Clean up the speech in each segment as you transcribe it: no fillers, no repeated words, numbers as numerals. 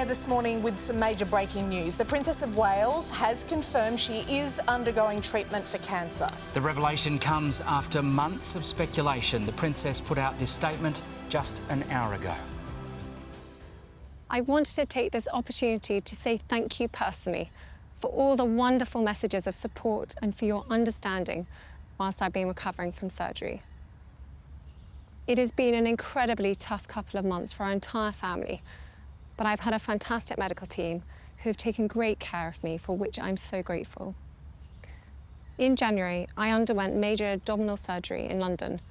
air this morning with some major breaking news. The Princess of Wales has confirmed she is undergoing treatment for cancer. The revelation comes after months of speculation. The Princess put out this statement just an hour ago. I wanted to take this opportunity to say thank you personally for all the wonderful messages of support and for your understanding whilst I've been recovering from surgery. It has been an incredibly tough couple of months for our entire family, but I've had a fantastic medical team who have taken great care of me, for which I'm so grateful. In January, I underwent major abdominal surgery in London,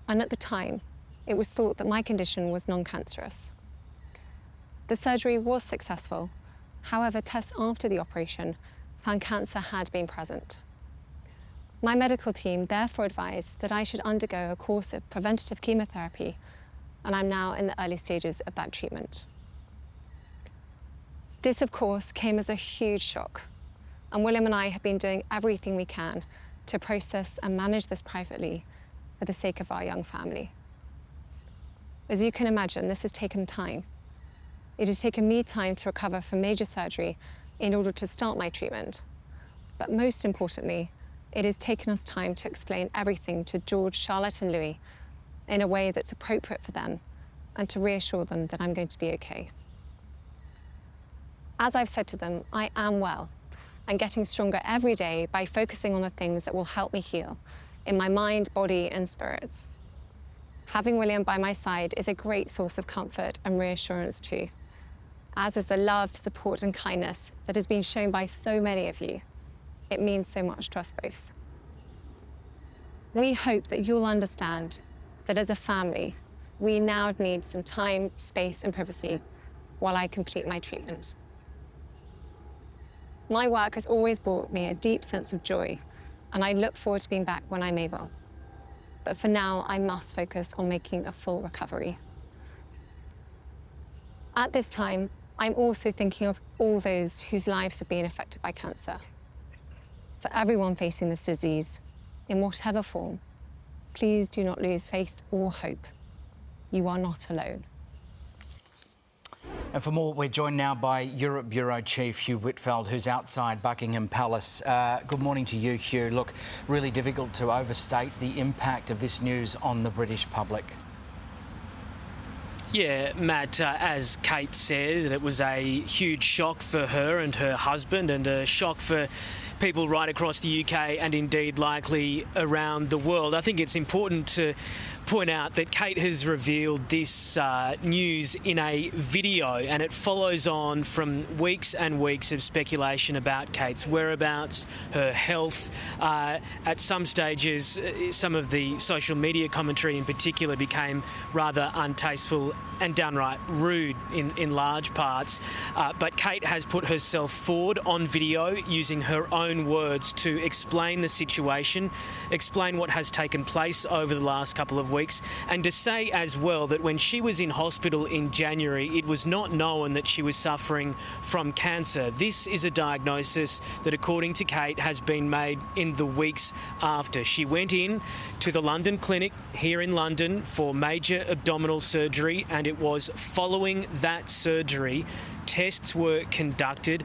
and at the time, it was thought that my condition was non-cancerous. The surgery was successful. However, tests after the operation found cancer had been present. My medical team therefore advised that I should undergo a course of preventative chemotherapy, and I'm now in the early stages of that treatment. This, of course, came as a huge shock, and William and I have been doing everything we can to process and manage this privately for the sake of our young family. As you can imagine, this has taken time. It has taken me time to recover from major surgery in order to start my treatment. But most importantly, it has taken us time to explain everything to George, Charlotte and Louis in a way that's appropriate for them and to reassure them that I'm going to be okay. As I've said to them, I am well and getting stronger every day by focusing on the things that will help me heal in my mind, body and spirits. Having William by my side is a great source of comfort and reassurance too, as is the love, support and kindness that has been shown by so many of you. It means so much to us both. We hope that you'll understand that as a family, we now need some time, space and privacy while I complete my treatment. My work has always brought me a deep sense of joy, and I look forward to being back when I'm able. But for now, I must focus on making a full recovery. At this time, I'm also thinking of all those whose lives have been affected by cancer. For everyone facing this disease, in whatever form, please do not lose faith or hope. You are not alone. And for more, we're joined now by Europe Bureau Chief Hugh Whitfeld, who's outside Buckingham Palace. Good morning to you, Hugh. Look, really difficult to overstate the impact of this news on the British public. Yeah, Matt, as Kate said, it was a huge shock for her and her husband, and a shock for people right across the UK and indeed likely around the world. I think it's important to point out that Kate has revealed this news in a video, and it follows on from weeks and weeks of speculation about Kate's whereabouts, her health. At some stages, some of the social media commentary in particular became rather untasteful and downright rude in large parts. But Kate has put herself forward on video using her own words to explain the situation, explain what has taken place over the last couple of weeks, and to say as well that when she was in hospital in January, it was not known that she was suffering from cancer. This is a diagnosis that, according to Kate, has been made in the weeks after. She went in to the London clinic here in London for major abdominal surgery, and it was following that surgery, tests were conducted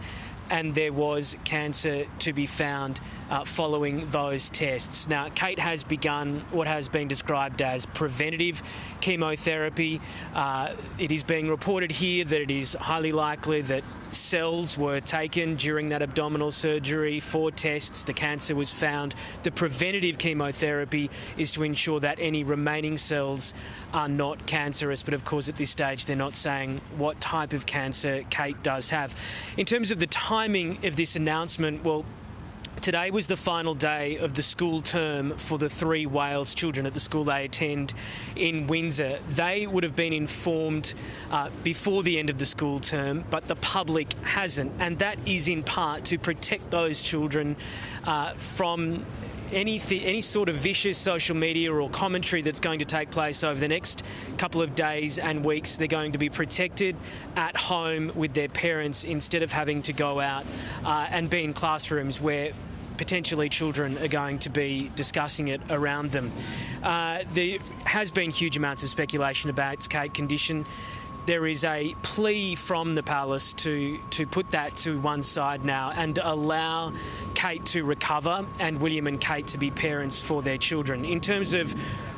and there was cancer to be found following those tests. Now, Kate has begun what has been described as preventative chemotherapy. It is being reported here that it is highly likely that cells were taken during that abdominal surgery for tests. The cancer was found. The preventative chemotherapy is to ensure that any remaining cells are not cancerous, but of course at this stage they're not saying what type of cancer Kate does have. In terms of the timing of this announcement, well, today was the final day of the school term for the 3 Wales children at the school they attend in Windsor. They would have been informed before the end of the school term, but the public hasn't, and that is in part to protect those children from any sort of vicious social media or commentary that's going to take place over the next couple of days and weeks. They're going to be protected at home with their parents instead of having to go out and be in classrooms where potentially children are going to be discussing it around them. There has been huge amounts of speculation about Kate's condition. there is a plea from the palace to put that to one side now and allow Kate to recover and William and Kate to be parents for their children. In terms of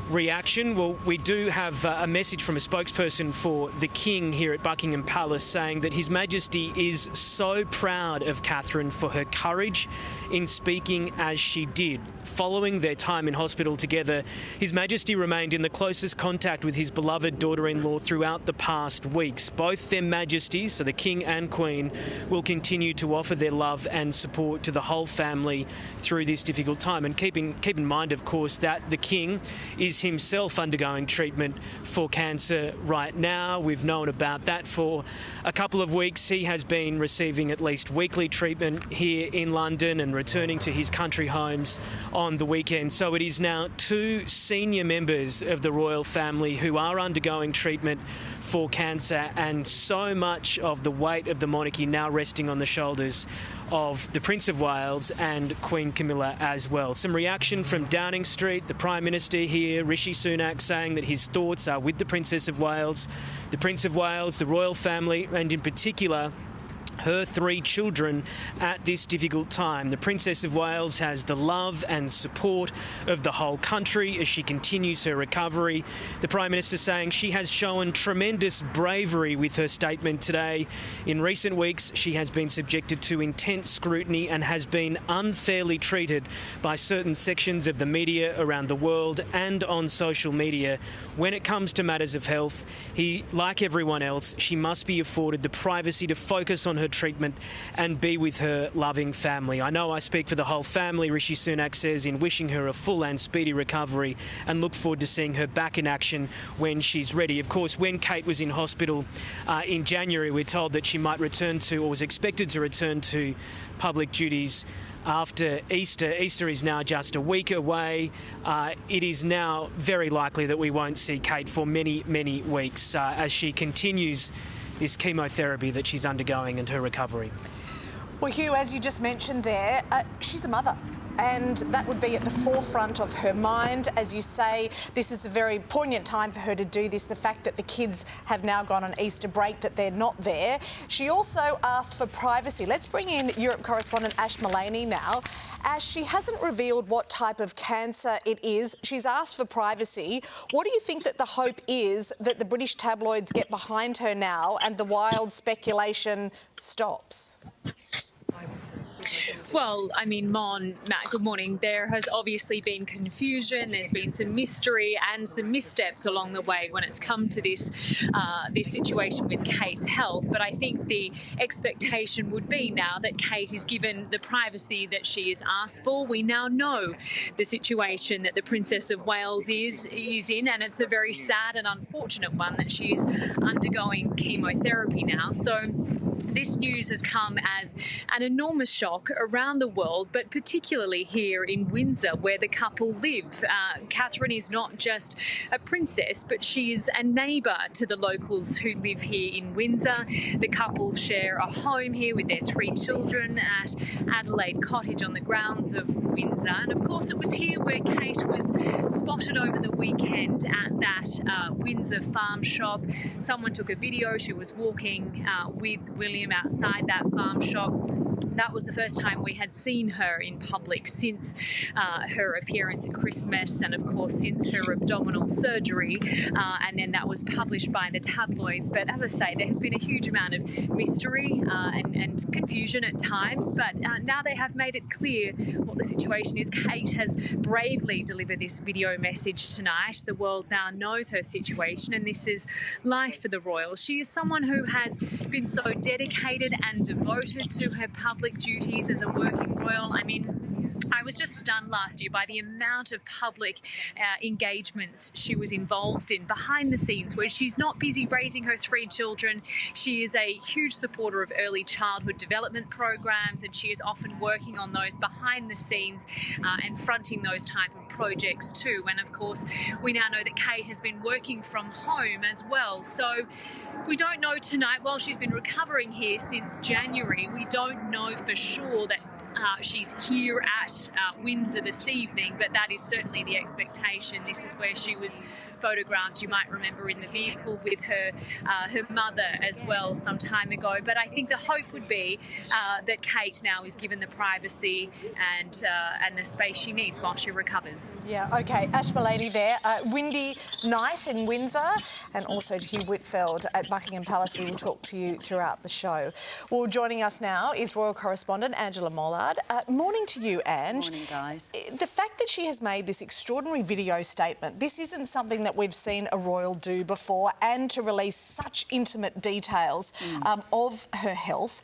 reaction, well, we do have a message from a spokesperson for the King here at Buckingham Palace saying that His Majesty is so proud of Catherine for her courage in speaking as she did. Following their time in hospital together, His Majesty remained in the closest contact with his beloved daughter-in-law throughout the past weeks. Both their Majesties, so the King and Queen, will continue to offer their love and support to the whole family through this difficult time. And keep in mind, of course, that the King is himself undergoing treatment for cancer right now. We've known about that for a couple of weeks. He has been receiving at least weekly treatment here in London and returning to his country homes on the weekend. So it is now 2 senior members of the royal family who are undergoing treatment for cancer, and so much of the weight of the monarchy now resting on the shoulders of the Prince of Wales and Queen Camilla as well. Some reaction from Downing Street, the Prime Minister here, Rishi Sunak, saying that his thoughts are with the Princess of Wales, the Prince of Wales, the royal family, and in particular her 3 children at this difficult time. The Princess of Wales has the love and support of the whole country as she continues her recovery. The Prime Minister saying she has shown tremendous bravery with her statement today. In recent weeks, she has been subjected to intense scrutiny and has been unfairly treated by certain sections of the media around the world and on social media. When it comes to matters of health, like everyone else, she must be afforded the privacy to focus on her treatment and be with her loving family. I know I speak for the whole family, Rishi Sunak says, in wishing her a full and speedy recovery, and look forward to seeing her back in action when she's ready. Of course, when Kate was in hospital in January, we're told that she might return to, or was expected to return to, public duties after Easter. Easter is now just a week away. It is now very likely that we won't see Kate for many, many weeks as she continues this chemotherapy that she's undergoing and her recovery. Well, Hugh, as you just mentioned there, she's a mother. And that would be at the forefront of her mind. As you say, this is a very poignant time for her to do this. The fact that the kids have now gone on Easter break, that they're not there. She also asked for privacy. Let's bring in Europe correspondent Ash Mullaney now. Ash, she hasn't revealed what type of cancer it is. She's asked for privacy. What do you think that the hope is that the British tabloids get behind her now and the wild speculation stops? Well, I mean, Matt, good morning. There has obviously been confusion. There's been some mystery and some missteps along the way when it's come to this situation with Kate's health. But I think the expectation would be now that Kate is given the privacy that she has asked for. We now know the situation that the Princess of Wales is in, and it's a very sad and unfortunate one that she is undergoing chemotherapy now. So this news has come as an enormous shock around the world, but particularly here in Windsor, where the couple live. Catherine is not just a princess, but she is a neighbour to the locals who live here in Windsor. The couple share a home here with their 3 children at Adelaide Cottage on the grounds of Windsor. And of course, it was here where Kate was spotted over the weekend at that Windsor farm shop. Someone took a video. She was walking with William outside that farm shop. That was the first time we had seen her in public since her appearance at Christmas, and of course since her abdominal surgery, and then that was published by the tabloids. But as I say, there has been a huge amount of mystery and confusion at times, but now they have made it clear what the situation is. Kate has bravely delivered this video message tonight. The world now knows her situation, and this is life for the royals. She is someone who has been so dedicated and devoted to her public duties as a working royal. I mean, I was just stunned last year by the amount of public engagements she was involved in behind the scenes, where she's not busy raising her 3 children. She is a huge supporter of early childhood development programs, and she is often working on those behind the scenes and fronting those type of projects too. And of course, we now know that Kate has been working from home as well. So we don't know tonight, while she's been recovering here since January, we don't know for sure that she's here at Windsor this evening, but that is certainly the expectation. This is where she was photographed, you might remember, in the vehicle with her mother as well some time ago. But I think the hope would be that Kate now is given the privacy and the space she needs while she recovers. Yeah, OK. Ash Mullaney there. Windy night in Windsor, and also to Hugh Whitfield at Buckingham Palace. We will talk to you throughout the show. Well, joining us now is royal correspondent Angela Mollard. Morning to you, Ange. Morning, guys. The fact that she has made this extraordinary video statement, this isn't something that we've seen a royal do before, and to release such intimate details of her health.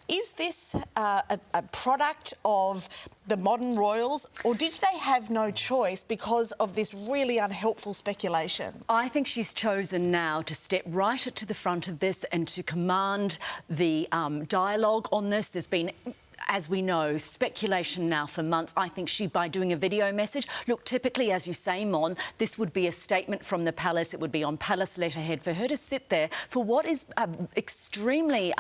Is this a product of the modern royals, or did they have no choice because of this really unhelpful speculation? I think she's chosen now to step right to the front of this and to command the dialogue on this. There's been, as we know, speculation now for months. I think by doing a video message, look, typically, as you say, Mon, this would be a statement from the palace. It would be on palace letterhead. For her to sit there for what is an extremely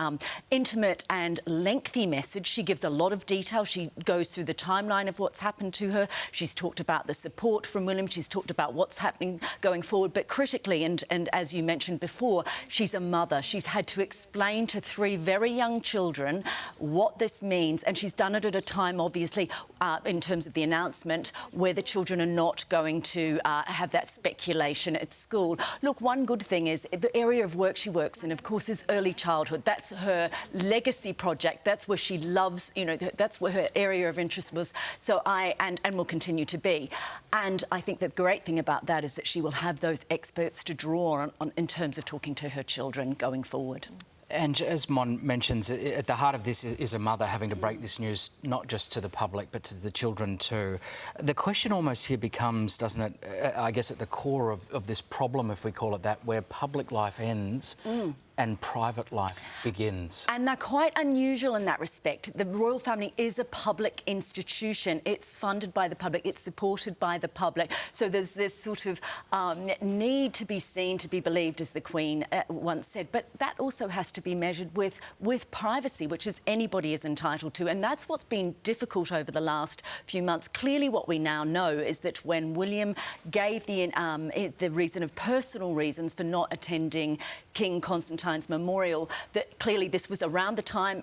intimate and lengthy message, she gives a lot of detail. She goes through the timeline of what's happened to her. She's talked about the support from William. She's talked about what's happening going forward. But critically, and as you mentioned before, she's a mother. She's had to explain to 3 very young children what this means. And she's done it at a time, obviously, in terms of the announcement, where the children are not going to have that speculation at school. Look, one good thing is the area of work she works in, of course, is early childhood. That's her legacy project. That's where she loves, you know, that's where her area of interest was. So and will continue to be. And I think the great thing about that is that she will have those experts to draw on in terms of talking to her children going forward. And as Mon mentions, at the heart of this is a mother having to break this news not just to the public but to the children too. The question almost here becomes, doesn't it, I guess at the core of this problem, if we call it that, where public life ends and private life begins. And they're quite unusual in that respect. The royal family is a public institution. It's funded by the public. It's supported by the public. So there's this sort of need to be seen, to be believed, as the Queen once said. But that also has to be measured with privacy, which is anybody is entitled to. And that's what's been difficult over the last few months. Clearly, what we now know is that when William gave the reason of personal reasons for not attending King Constantine's memorial, that clearly this was around the time,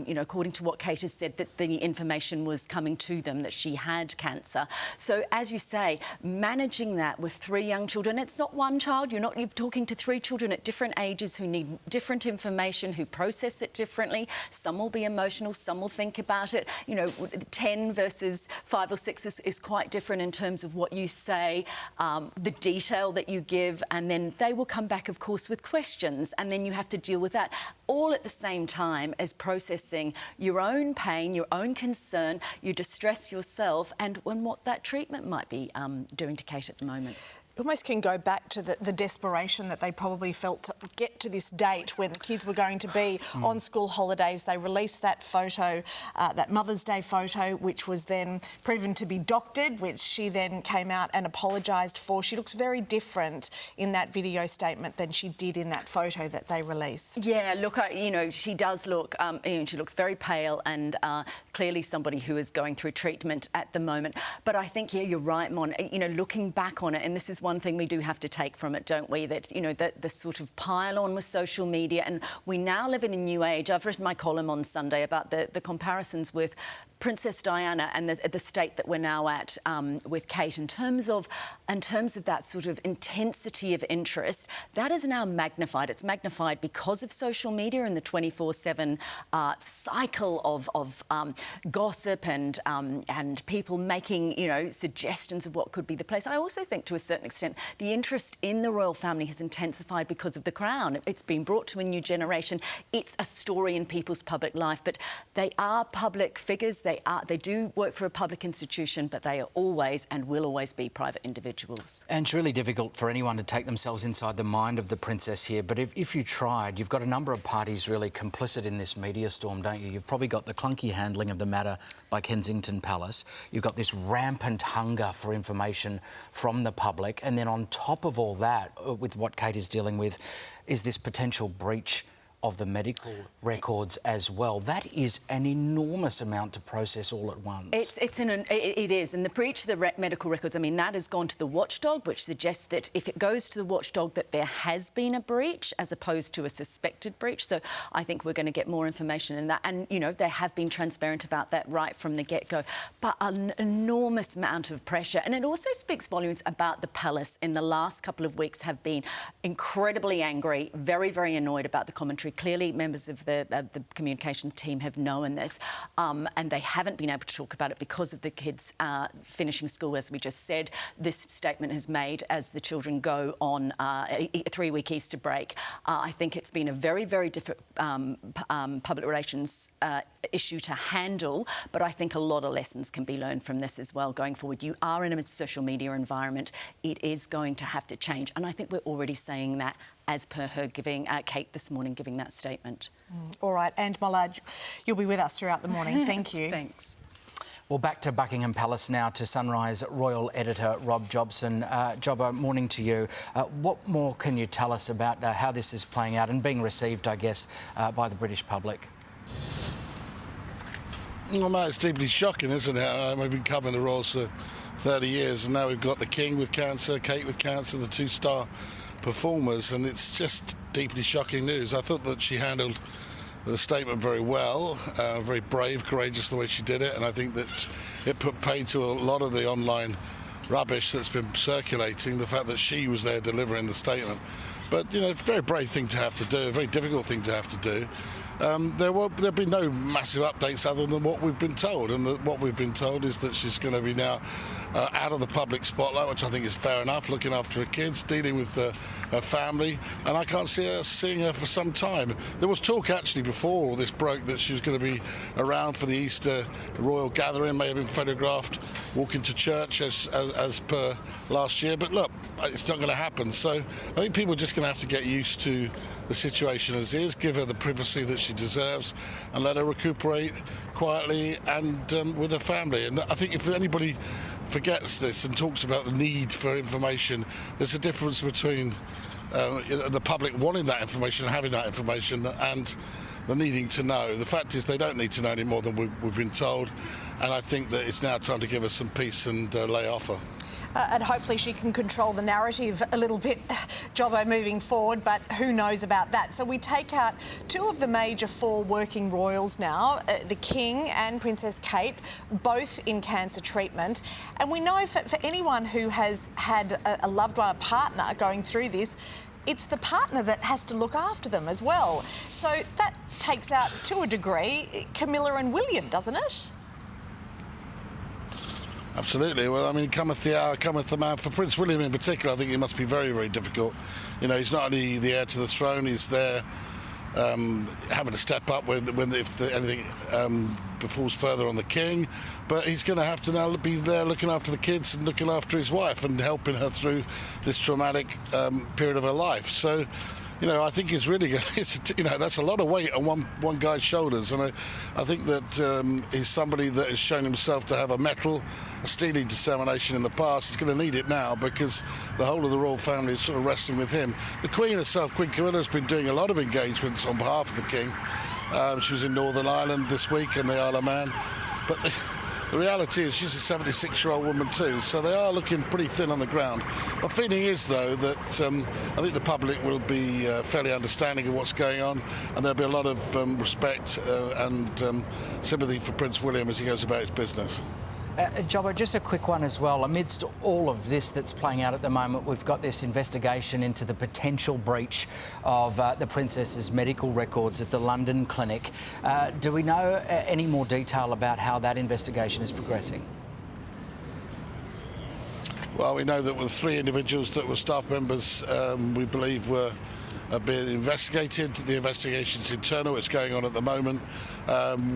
you know, according to what Kate has said, that the information was coming to them that she had cancer. So, as you say, managing that with 3 young children, it's not one child. You're talking to 3 children at different ages who need different information, who process it differently. Some will be emotional, some will think about it. You know, 10 versus 5 or 6 is quite different in terms of what you say, the detail that you give, and then they will come back, of course, with questions, and then you have to deal with that all at the same time as processing your own pain, your own concern, your distress yourself, and what that treatment might be doing to Kate at the moment. Almost can go back to the desperation that they probably felt to get to this date when the kids were going to be on school holidays. They released that photo, that Mother's Day photo, which was then proven to be doctored, which she then came out and apologised for. She looks very different in that video statement than she did in that photo that they released. Yeah, look, you know, she does look, you know, she looks very pale and clearly somebody who is going through treatment at the moment. But I think, yeah, you're right, Mon, you know, looking back on it, and this is one thing we do have to take from it, don't we? That, you know, the sort of pile on with social media, and we now live in a new age. I've written my column on Sunday about the comparisons with Princess Diana and the state that we're now at with Kate in terms of that sort of intensity of interest. That is now magnified. It's magnified because of social media and the 24/7 cycle of gossip and people making, you know, suggestions of what could be the place. I also think, to a certain extent, the interest in the royal family has intensified because of the crown. It's been brought to a new generation. It's a story in people's public life, but they are public figures. They do work for a public institution, but they are always and will always be private individuals. And it's really difficult for anyone to take themselves inside the mind of the princess here. But if you tried, you've got a number of parties really complicit in this media storm, don't you? You've probably got the clunky handling of the matter by Kensington Palace. You've got this rampant hunger for information from the public. And then on top of all that, with what Kate is dealing with, is this potential breach of the medical records as well. That is an enormous amount to process all at once. It is, and the breach of the medical records, I mean, that has gone to the watchdog, which suggests that if it goes to the watchdog that there has been a breach as opposed to a suspected breach. So I think we're going to get more information in that. And, you know, they have been transparent about that right from the get-go. But an enormous amount of pressure. And it also speaks volumes about the palace in the last couple of weeks have been incredibly angry, very, very annoyed about the commentary. Clearly, members of the communications team have known this, and they haven't been able to talk about it because of the kids finishing school, as we just said. This statement is made as the children go on a 3-week Easter break. I think it's been a very, very different public relations issue to handle, but I think a lot of lessons can be learned from this as well going forward. You are in a social media environment. It is going to have to change, and I think we're already saying that as per her giving, Kate this morning giving that statement. All right, and Mullard, you'll be with us throughout the morning. Thank you. Thanks. Well, back to Buckingham Palace now, to Sunrise Royal Editor Rob Jobson. Jobbo, morning to you. What more can you tell us about how this is playing out and being received, I guess, by the British public? Well, mate, it's deeply shocking, isn't it? We've been covering the royals for 30 years, and now we've got the King with cancer, Kate with cancer, the 2-star performers, and it's just deeply shocking news. I thought that she handled the statement very well, very brave, courageous the way she did it, and I think that it put paid to a lot of the online rubbish that's been circulating, the fact that she was there delivering the statement. But, you know, it's a very brave thing to have to do, a very difficult thing to have to do. There'll be no massive updates other than what we've been told, and what we've been told is that she's going to be now out of the public spotlight, which I think is fair enough, looking after her kids, dealing with her family, and I can't see her seeing her for some time. There was talk actually before all this broke that she was going to be around for the Easter royal gathering, may have been photographed walking to church as per last year, but look, it's not going to happen. So I think people are just going to have to get used to the situation as is, give her the privacy that she deserves, and let her recuperate quietly and with her family. And I think if anybody forgets this and talks about the need for information, there's a difference between the public wanting that information, having that information, and the needing to know. The fact is they don't need to know any more than we've been told, and I think that it's now time to give her some peace and lay off her. And hopefully she can control the narrative a little bit, Jobbo, moving forward, but who knows about that. So we take out 2 of the major 4 working royals now, the King and Princess Kate, both in cancer treatment. And we know for anyone who has had a loved one, a partner going through this, it's the partner that has to look after them as well. So that takes out, to a degree, Camilla and William, doesn't it? Absolutely. Well, I mean, cometh the hour, cometh the man. For Prince William in particular, I think it must be very, very difficult. You know, he's not only the heir to the throne, he's there having to step up if anything befalls further on the King, but he's going to have to now be there looking after the kids and looking after his wife and helping her through this traumatic period of her life. So, you know, I think it's really good. You know, that's a lot of weight on one guy's shoulders, and I think that he's somebody that has shown himself to have a steely determination in the past. He's going to need it now because the whole of the royal family is sort of resting with him. The Queen herself, Queen Camilla, has been doing a lot of engagements on behalf of the King. She was in Northern Ireland this week and the Isle of Man, but the reality is she's a 76-year-old woman too, so they are looking pretty thin on the ground. My feeling is, though, that I think the public will be fairly understanding of what's going on, and there'll be a lot of respect and sympathy for Prince William as he goes about his business. Jobbo, just a quick one as well. Amidst all of this that's playing out at the moment, we've got this investigation into the potential breach of the Princess's medical records at the London clinic. Do we know any more detail about how that investigation is progressing? Well, we know that with 3 individuals that were staff members, we believe were being investigated. The investigation's internal. It's going on at the moment.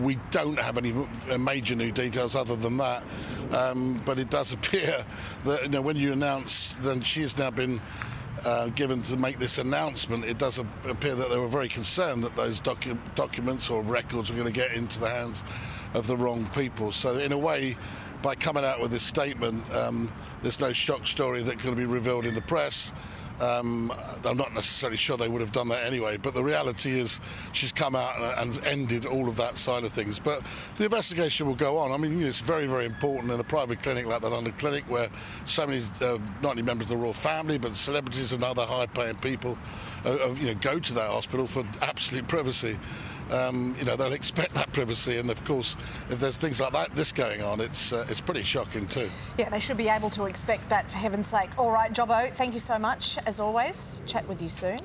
We don't have any major new details other than that, but it does appear that, you know, when you announce, then she has now been given to make this announcement. It does appear that they were very concerned that those documents or records were going to get into the hands of the wrong people. So in a way, by coming out with this statement, there's no shock story that can be revealed in the press. I'm not necessarily sure they would have done that anyway, but the reality is she's come out and ended all of that side of things. But the investigation will go on. I mean, it's very, very important in a private clinic like the London Clinic, where so many, not only members of the royal family, but celebrities and other high-paying people, go to that hospital for absolute privacy. They'll expect that privacy, and of course, if there's things like this going on, it's pretty shocking too. Yeah, they should be able to expect that, for heaven's sake. All right, Jobbo, thank you so much, as always. Chat with you soon.